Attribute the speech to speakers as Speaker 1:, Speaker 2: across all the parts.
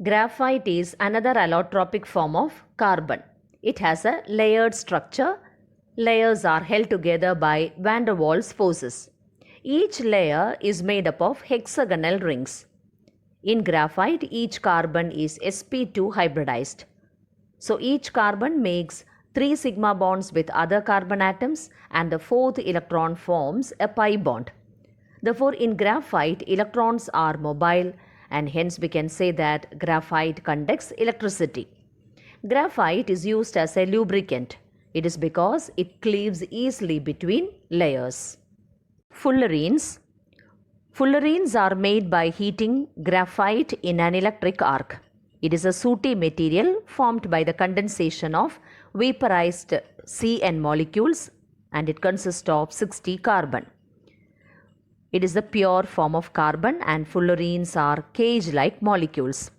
Speaker 1: Graphite is another allotropic form of carbon. It has a layered structure. Layers are held together by van der Waals forces. Each layer is made up of hexagonal rings. In graphite, each carbon is sp2 hybridized. So each carbon makes 3 sigma bonds with other carbon atoms and the fourth electron forms a pi bond. Therefore, in graphite, electrons are mobile and hence we can say that graphite conducts electricity. Graphite is used as a lubricant. It is because it cleaves easily between layers. Fullerenes. Fullerenes are made by heating graphite in an electric arc. It is a sooty material formed by the condensation of vaporized CN molecules and it consists of 60 carbon. It is a pure form of carbon and fullerenes are cage-like molecules.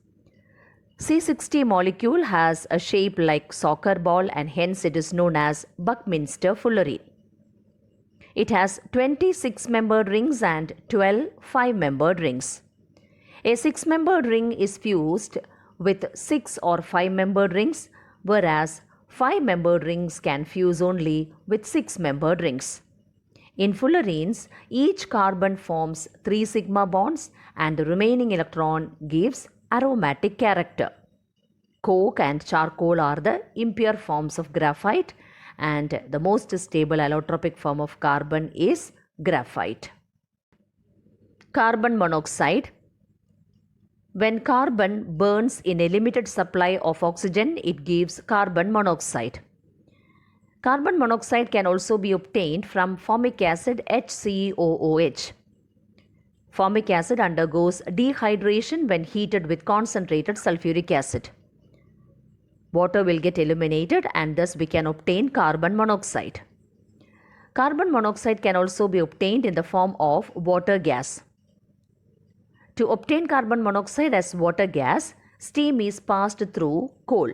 Speaker 1: C60 molecule has a shape like soccer ball and hence it is known as Buckminster fullerene. It has 20 6-membered rings and 12 5-membered rings. A 6-membered ring is fused with 6 or 5-membered rings, whereas 5-membered rings can fuse only with 6-membered rings. In fullerenes, each carbon forms 3 sigma bonds and the remaining electron gives aromatic character. Coke and charcoal are the impure forms of graphite and the most stable allotropic form of carbon is graphite. Carbon monoxide. When carbon burns in a limited supply of oxygen, it gives carbon monoxide. Carbon monoxide can also be obtained from formic acid HCOOH. Formic acid undergoes dehydration when heated with concentrated sulfuric acid. Water will get eliminated and thus we can obtain carbon monoxide. Carbon monoxide can also be obtained in the form of water gas. To obtain carbon monoxide as water gas, steam is passed through coal.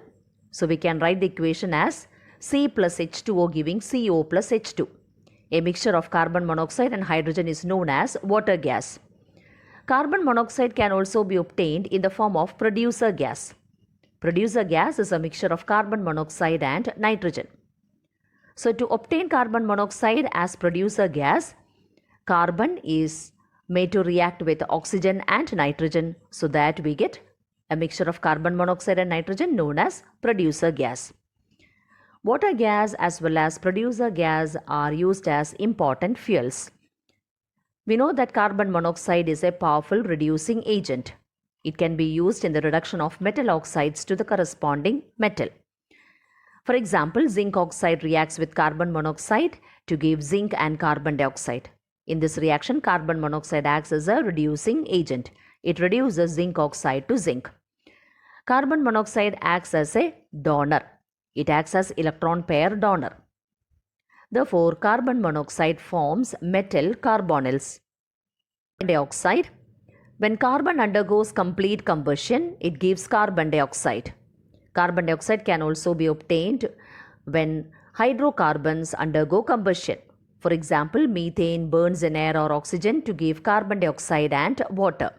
Speaker 1: So we can write the equation as C plus H2O giving CO plus H2. A mixture of carbon monoxide and hydrogen is known as water gas. Carbon monoxide can also be obtained in the form of producer gas. Producer gas is a mixture of carbon monoxide and nitrogen. So to obtain carbon monoxide as producer gas, carbon is made to react with oxygen and nitrogen so that we get a mixture of carbon monoxide and nitrogen known as producer gas. Water gas as well as producer gas are used as important fuels. We know that carbon monoxide is a powerful reducing agent. It can be used in the reduction of metal oxides to the corresponding metal. For example, zinc oxide reacts with carbon monoxide to give zinc and carbon dioxide. In this reaction, carbon monoxide acts as a reducing agent. It reduces zinc oxide to zinc. Carbon monoxide acts as a donor. It acts as electron pair donor. Therefore, carbon monoxide forms metal carbonyls. Carbon dioxide. When carbon undergoes complete combustion, it gives carbon dioxide. Carbon dioxide can also be obtained when hydrocarbons undergo combustion. For example, methane burns in air or oxygen to give carbon dioxide and water.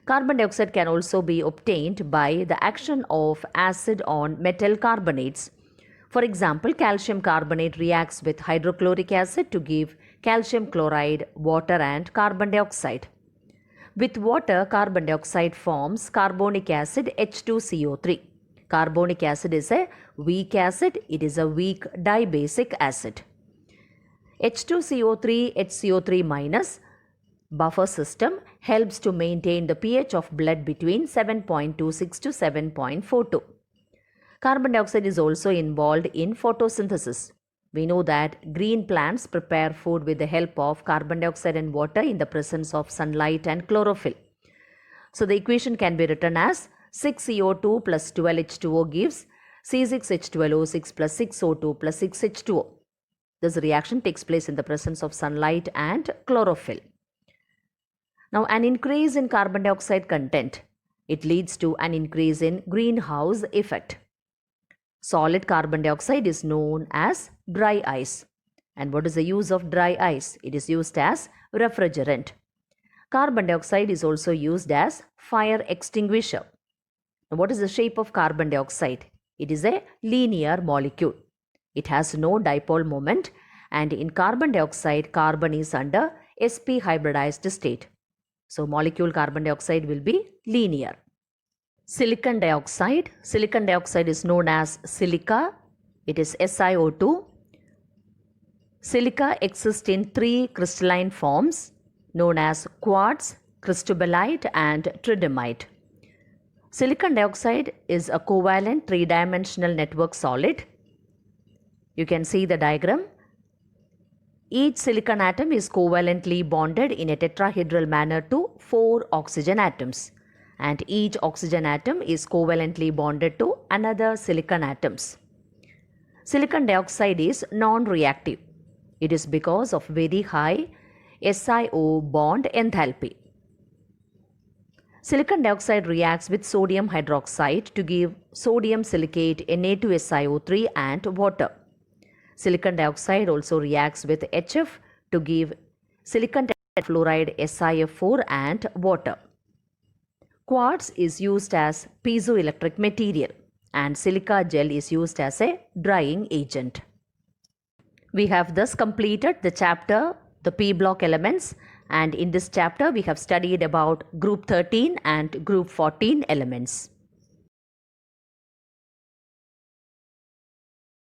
Speaker 1: Carbon dioxide can also be obtained by the action of acid on metal carbonates. For example, calcium carbonate reacts with hydrochloric acid to give calcium chloride, water and carbon dioxide. With water, carbon dioxide forms carbonic acid H2CO3. Carbonic acid is a weak acid. It is a weak dibasic acid. H2CO3, HCO3 minus buffer system helps to maintain the pH of blood between 7.26 to 7.42. Carbon dioxide is also involved in photosynthesis. We know that green plants prepare food with the help of carbon dioxide and water in the presence of sunlight and chlorophyll. So the equation can be written as 6CO2 plus 12H2O gives C6H12O6 plus 6O2 plus 6H2O. This reaction takes place in the presence of sunlight and chlorophyll. Now, an increase in carbon dioxide content, it leads to an increase in greenhouse effect. Solid carbon dioxide is known as dry ice. And what is the use of dry ice? It is used as refrigerant. Carbon dioxide is also used as fire extinguisher. Now, what is the shape of carbon dioxide? It is a linear molecule. It has no dipole moment, and in carbon dioxide, carbon is under sp hybridized state. So, molecule carbon dioxide will be linear. Silicon dioxide. Silicon dioxide is known as silica. It is SiO2. Silica exists in three crystalline forms known as quartz, cristobalite, and tridymite. Silicon dioxide is a covalent three-dimensional network solid. You can see the diagram. Each silicon atom is covalently bonded in a tetrahedral manner to 4 oxygen atoms, and each oxygen atom is covalently bonded to another silicon atoms. Silicon dioxide is non-reactive. It is because of very high SiO bond enthalpy. Silicon dioxide reacts with sodium hydroxide to give sodium silicate Na2SiO3 and water. Silicon dioxide also reacts with HF to give silicon fluoride SiF4 and water. Quartz is used as piezoelectric material, and silica gel is used as a drying agent. We have thus completed the chapter, the P block elements, and in this chapter we have studied about group 13 and group 14 elements.